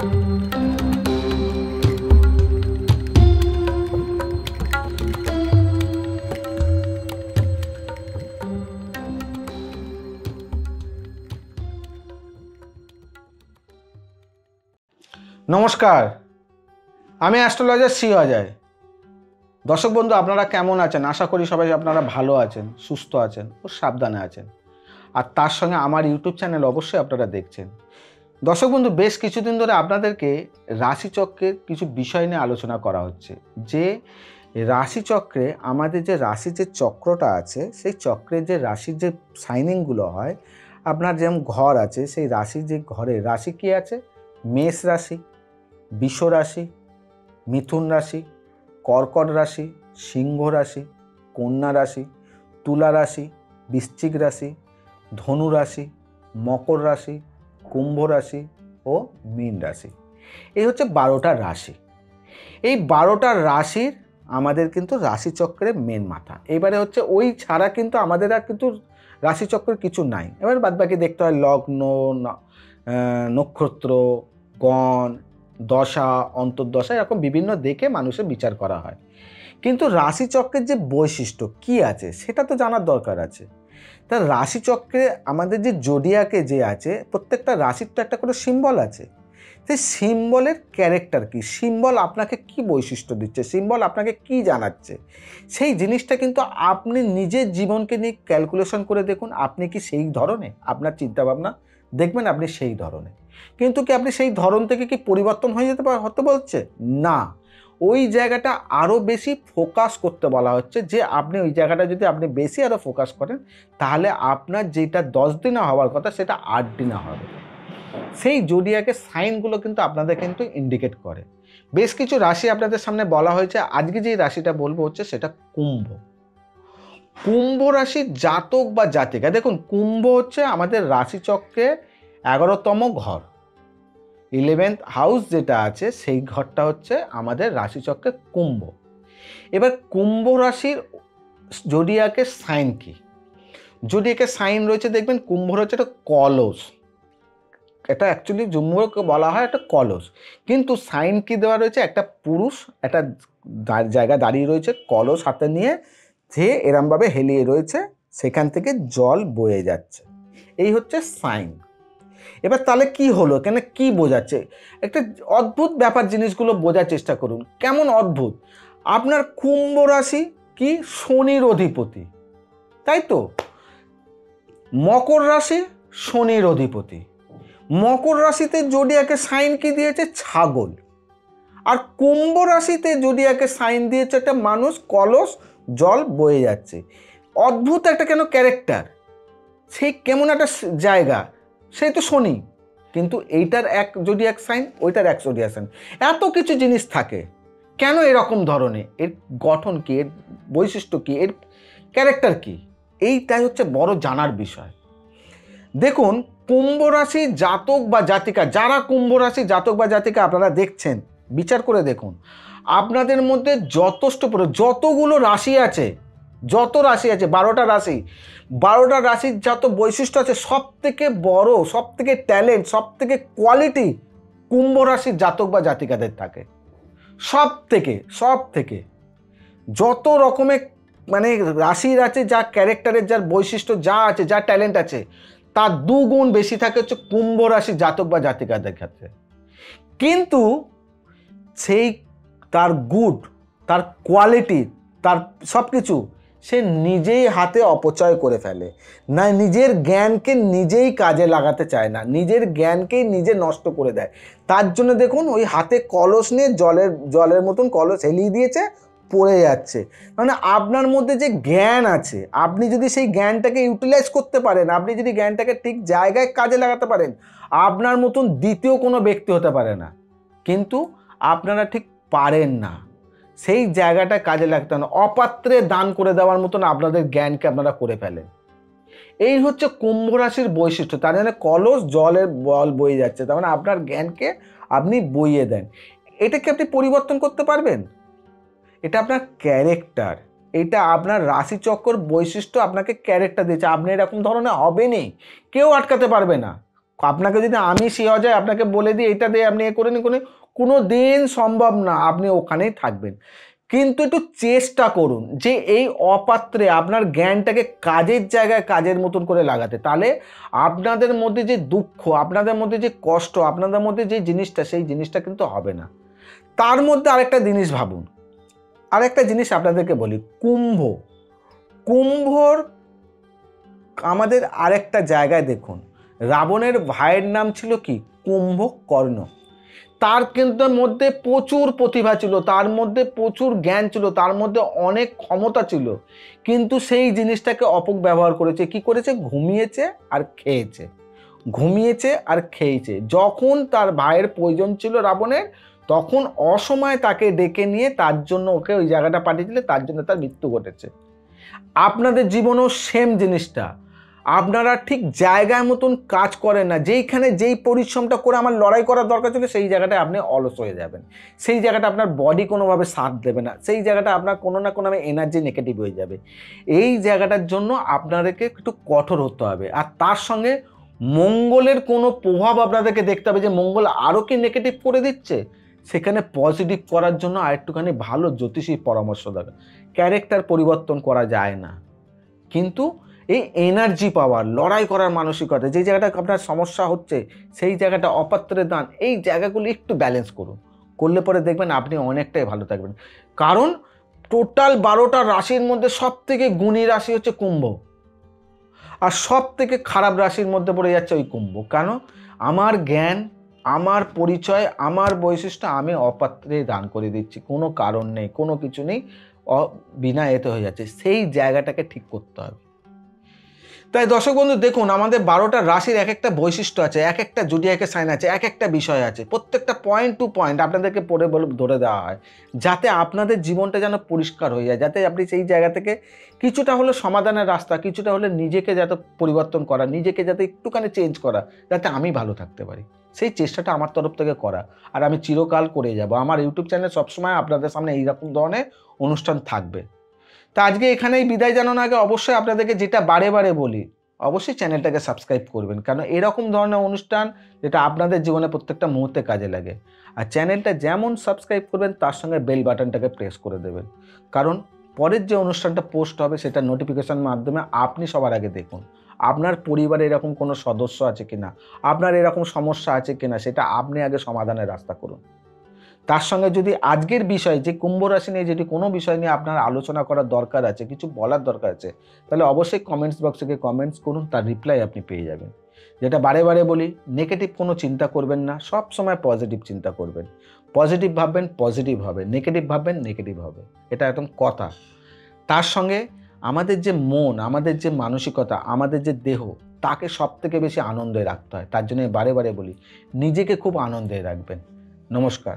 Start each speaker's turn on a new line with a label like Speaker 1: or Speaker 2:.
Speaker 1: নমস্কার, আমি অ্যাস্ট্রোলজার শ্রী অজয়। দর্শক বন্ধু, আপনারা কেমন আছেন? আশা করি সবাই আপনারা ভালো আছেন, সুস্থ আছেন ও সাবধানে আছেন। আর তার সঙ্গে আমার ইউটিউব চ্যানেল অবশ্যই আপনারা দেখছেন। দর্শক বন্ধু, বেশ কিছুদিন ধরে আপনাদেরকে রাশিচক্রের কিছু বিষয় নিয়ে আলোচনা করা হচ্ছে। যে রাশিচক্রে আমাদের যে রাশির যে চক্রটা আছে, সেই চক্রের যে রাশির যে সাইনিংগুলো হয়, আপনার যেমন ঘর আছে, সেই রাশির যে ঘরে রাশি কী আছে? মেষ রাশি, বৃষ রাশি, মিথুন রাশি, কর্কট রাশি, সিংহ রাশি, কন্যা রাশি, তুলা রাশি, বৃশ্চিক রাশি, ধনু রাশি, মকর রাশি, কুম্ভ রাশি ও মীন রাশি। এই হচ্ছে 12টা রাশি। এই 12টা রাশির আমাদের কিন্তু রাশিচক্রের মেন মাথা। এবারে হচ্ছে ওই ছাড়া কিন্তু আমাদের আর কিন্তু রাশিচক্রের কিছু নাই। এবার বাদবাকি দেখতে হয় লগ্ন, নক্ষত্র, গণ, দশা, অন্তর্দশা, এরকম বিভিন্ন দেখে মানুষের বিচার করা হয়। কিন্তু রাশিচক্রের যে বৈশিষ্ট্য কী আছে সেটা তো জানার দরকার আছে। তা রাশিচক্রে আমাদের যে জোডিয়াকে যে আছে, প্রত্যেকটা রাশির তো একটা করে সিম্বল আছে। সেই সিম্বলের ক্যারেক্টার কী, সিম্বল আপনাকে কি বৈশিষ্ট্য দিচ্ছে, সিম্বল আপনাকে কি জানাচ্ছে, সেই জিনিসটা কিন্তু আপনি নিজের জীবনকে নিয়ে ক্যালকুলেশন করে দেখুন। আপনি কি সেই ধরনের, আপনার চিন্তাভাবনা দেখবেন আপনি সেই ধরনের। কিন্তু কি আপনি সেই ধরন থেকে কি পরিবর্তন হয়ে হতে বলছে না, ওই জায়গাটা আরও বেশি ফোকাস করতে বলা হচ্ছে। যে আপনি ওই জায়গাটা যদি আপনি বেশি আরও ফোকাস করেন, তাহলে আপনার যেটা 10 দিনে হওয়ার কথা সেটা 8 দিনে হবে। সেই জোডিয়াকের সাইনগুলো কিন্তু আপনাদের কিন্তু ইন্ডিকেট করে। বেশ কিছু রাশি আপনাদের সামনে বলা হয়েছে। আজকে যে রাশিটা বলবো হচ্ছে সেটা কুম্ভ। কুম্ভ রাশির জাতক বা জাতিকা, দেখুন কুম্ভ হচ্ছে আমাদের রাশিচক্রে 11তম ঘর, 11th হাউস যেটা আছে সেই ঘরটা হচ্ছে আমাদের রাশিচক্রে কুম্ভ। এবার কুম্ভ রাশির জোডিয়াকের সাইন কি? জোডিয়াকের সাইন রয়েছে, দেখবেন কুম্ভ রয়েছে একটা কলস। এটা অ্যাকচুয়ালি জুম্বুকে বলা হয় একটা কলস, কিন্তু সাইন কি দেওয়া রয়েছে? একটা পুরুষ একটা জায়গা দাঁড়িয়ে রয়েছে, কলস হাতে নিয়ে, যে এরমভাবে হেলিয়ে রয়েছে, সেখান থেকে জল বয়ে যাচ্ছে। এই হচ্ছে সাইন। এবার তাহলে কি হলো, কেন কি বোঝাচ্ছে? একটা অদ্ভুত ব্যাপার, জিনিসগুলো বোঝার চেষ্টা করুন। কেমন অদ্ভুত! আপনার কুম্ভ রাশি কি শনির অধিপতি, তাই তো? মকর রাশি শনির অধিপতি। মকর রাশিতে জোডিয়াকে সাইন কি দিয়েছে? ছাগল। আর কুম্ভ রাশিতে জোডিয়াকে সাইন দিয়েছে একটা মানুষ, কলস, জল বয়ে যাচ্ছে। অদ্ভুত একটা কেন ক্যারেক্টার, সেই কেমন একটা জায়গা, সেই তো শনি, কিন্তু এইটার এক জোডিয়াক সাইন, ওইটার এক জোডিয়াক সাইন। এত কিছু জিনিস থাকে, কেন এরকম ধরনের? এর গঠন কি, এর বৈশিষ্ট্য কি, এর ক্যারেক্টার কি, এইটাই হচ্ছে বড় জানার বিষয়। দেখুন, কুম্ভ রাশি জাতক বা জাতিকা, যারা কুম্ভ রাশি জাতক বা জাতিকা আপনারা দেখছেন, বিচার করে দেখুন আপনাদের মধ্যে যতগুলো রাশি আছে, যত রাশি আছে, 12টা রাশি, 12টা রাশির যত বৈশিষ্ট্য আছে, সব থেকে বড়, সব থেকে ট্যালেন্ট, সব থেকে কোয়ালিটি কুম্ভ রাশির জাতক বা জাতিকাদের থাকে। সব থেকে যত রকমের মানে রাশির আছে, যা ক্যারেক্টারের, যার বৈশিষ্ট্য যা আছে, যা ট্যালেন্ট আছে, তার 2 গুণ বেশি থাকে হচ্ছে কুম্ভ রাশির জাতক বা জাতিকাদের ক্ষেত্রে। কিন্তু সেই তার গুড, তার কোয়ালিটি, তার সব কিছু সে নিজেই হাতে অপচয় করে ফেলে না, নিজের জ্ঞানকে নিজেই কাজে লাগাতে চায় না, নিজের জ্ঞানকেই নিজে নষ্ট করে দেয়। তার জন্য দেখুন ওই হাতে কলস নিয়ে জলের মতন কলস হেলিয়ে দিয়েছে, পড়ে যাচ্ছে। মানে আপনার মধ্যে যে জ্ঞান আছে, আপনি যদি সেই জ্ঞানটাকে ইউটিলাইজ করতে পারেন, আপনি যদি জ্ঞানটাকে ঠিক জায়গায় কাজে লাগাতে পারেন, আপনার মতন দ্বিতীয় কোনো ব্যক্তি হতে পারে না। কিন্তু আপনারা ঠিক পারেন না, সেই জায়গাটা কাজে লাগতে না, অপাত্রে দান করে দেওয়ার মতন আপনাদের জ্ঞানকে আপনারা করে ফেলেন। এই হচ্ছে কুম্ভ রাশির বৈশিষ্ট্য। তার মানে কলস জলের বল বয়ে যাচ্ছে, তার মানে আপনার জ্ঞানকে আপনি বইয়ে দেন। এটাকে আপনি পরিবর্তন করতে পারবেন? এটা আপনার ক্যারেক্টার, এটা আপনার রাশিচক্র বৈশিষ্ট্য আপনাকে ক্যারেক্টার দিয়েছে। আপনি এরকম ধরনের হবেনই, কেউ আটকাতে পারবে না। আপনাকে যদি আমি সে অজয় আপনাকে বলে দিই এটা দিয়ে আপনি এ করে নিন, কোনো দিন সম্ভব না, আপনি ওখানেই থাকবেন। কিন্তু একটু চেষ্টা করুন যে এই অপাত্রে আপনার জ্ঞানটাকে কাজের জায়গায় কাজের মতন করে লাগাতে, তাহলে আপনাদের মধ্যে যে দুঃখ, আপনাদের মধ্যে যে কষ্ট, আপনাদের মধ্যে যে জিনিসটা, সেই জিনিসটা কিন্তু হবে না। তার মধ্যে আরেকটা জিনিস ভাবুন, আরেকটা জিনিস আপনাদেরকে বলি, কুম্ভর আমাদের আরেকটা জায়গায় দেখুন, রাবণের ভাইয়ের নাম ছিল কি? কুম্ভকর্ণ। তার কিন্তু মধ্যে প্রচুর প্রতিভা ছিল, তার মধ্যে প্রচুর জ্ঞান ছিল, তার মধ্যে অনেক ক্ষমতা ছিল, কিন্তু সেই জিনিসটাকে অপব্যবহার করেছে। কি করেছে? ঘুমিয়েছে আর খেয়েছে, ঘুমিয়েছে আর খেয়েছে। যখন তার ভাইয়ের প্রয়োজন ছিল রাবণের, তখন অসময়ে তাকে ডেকে নিয়ে তার জন্য ওকে ওই জায়গাটা পাঠিয়েছিল, তার জন্য তার মৃত্যু ঘটেছে। আপনাদের জীবনেও সেম জিনিসটা, আপনারা ঠিক জায়গায় মতন কাজ করেন না। যেইখানে যেই পরিশ্রমটা করে আমার লড়াই করার দরকার ছিল, সেই জায়গাটায় আপনি অলস হয়ে যাবেন, সেই জায়গাটা আপনার বডি কোনোভাবে সাথ দেবে না, সেই জায়গাটা আপনার কোনো না কোনোভাবে এনার্জি নেগেটিভ হয়ে যাবে। এই জায়গাটার জন্য আপনাদেরকে একটু কঠোর হতে হবে। আর তার সঙ্গে মঙ্গলের কোনো প্রভাব আপনাদেরকে দেখতে হবে যে মঙ্গল আরও কি নেগেটিভ করে দিচ্ছে, সেখানে পজিটিভ করার জন্য আরেকটুখানি ভালো জ্যোতিষী পরামর্শ দরকার। ক্যারেক্টার পরিবর্তন করা যায় না, কিন্তু এই এনার্জি পাওয়ার, লড়াই করার মানসিকতা, যে জায়গাটা আপনার সমস্যা হচ্ছে, সেই জায়গাটা অপাত্রের দান, এই জায়গাগুলো একটু ব্যালেন্স করুন, করলে পরে দেখবেন আপনি অনেকটাই ভালো থাকবেন। কারণ টোটাল 12টা রাশির মধ্যে সব থেকে গুণী রাশি হচ্ছে কুম্ভ, আর সব থেকে খারাপ রাশির মধ্যে পড়ে যাচ্ছে ওই কুম্ভ। কেন? আমার জ্ঞান, আমার পরিচয়, আমার বৈশিষ্ট্য আমি অপাত্রে দান করে দিচ্ছি, কোনো কারণ নেই, কোনো কিছু নেই, বিনা এতে হয়ে যাচ্ছে। সেই জায়গাটাকে ঠিক করতে হবে। তাই দর্শক বন্ধু দেখুন, আমাদের 12টা রাশির এক একটা বৈশিষ্ট্য আছে, এক একটা জুডিয়াকের সাইন আছে, এক একটা বিষয় আছে, প্রত্যেকটা পয়েন্ট টু পয়েন্ট আপনাদেরকে পড়ে ধরে দেওয়া হয়, যাতে আপনাদের জীবনটা যেন পরিষ্কার হয়ে যায়, যাতে আপনি সেই জায়গা থেকে কিছুটা হলে সমাধানের রাস্তা, কিছুটা হলে নিজেকে যাতে পরিবর্তন করা, নিজেকে যাতে একটুখানি চেঞ্জ করা, যাতে আমি ভালো থাকতে পারি, সেই চেষ্টাটা আমার তরফ থেকে করা। আর আমি চিরকাল করে যাব। আমার ইউটিউব চ্যানেলে সবসময় আপনাদের সামনে এইরকম ধরনের অনুষ্ঠান থাকবে। তা আজকে এখানেই বিদায় জানানোর আগে অবশ্যই আপনাদেরকে যেটা বারে বারে বলি, অবশ্যই চ্যানেলটাকে সাবস্ক্রাইব করবেন, কারণ এরকম ধরনের অনুষ্ঠান যেটা আপনাদের জীবনে প্রত্যেকটা মুহূর্তে কাজে লাগে। আর চ্যানেলটা যেমন সাবস্ক্রাইব করবেন, তার সঙ্গে বেল বাটনটাকে প্রেস করে দেবেন, কারণ পরের যে অনুষ্ঠানটা পোস্ট হবে সেটা নোটিফিকেশন মাধ্যমে আপনি সবার আগে দেখুন। আপনার পরিবারে এরকম কোনো সদস্য আছে কিনা, আপনার এরকম সমস্যা আছে কিনা, সেটা আপনি আগে সমাধানের রাস্তা করুন। তার সঙ্গে যদি আজকের বিষয়, যে কুম্ভ রাশি নিয়ে যদি কোনো বিষয় নিয়ে আপনার আলোচনা করার দরকার আছে, কিছু বলার দরকার আছে, তাহলে অবশ্যই কমেন্টস বক্সে গিয়ে কমেন্টস করুন, তার রিপ্লাই আপনি পেয়ে যাবেন। যেটা বারে বারে বলি, নেগেটিভ কোনো চিন্তা করবেন না, সব সময় পজিটিভ চিন্তা করবেন। পজিটিভ ভাববেন, পজিটিভ হবে, নেগেটিভ ভাববেন, নেগেটিভ হবে, এটা একদম কথা। তার সঙ্গে আমাদের যে মন, আমাদের যে মানসিকতা, আমাদের যে দেহ, তাকে সব থেকে বেশি আনন্দে রাখতে হয়। তার জন্য বারে বারে বলি, নিজেকে খুব আনন্দে রাখবেন। নমস্কার।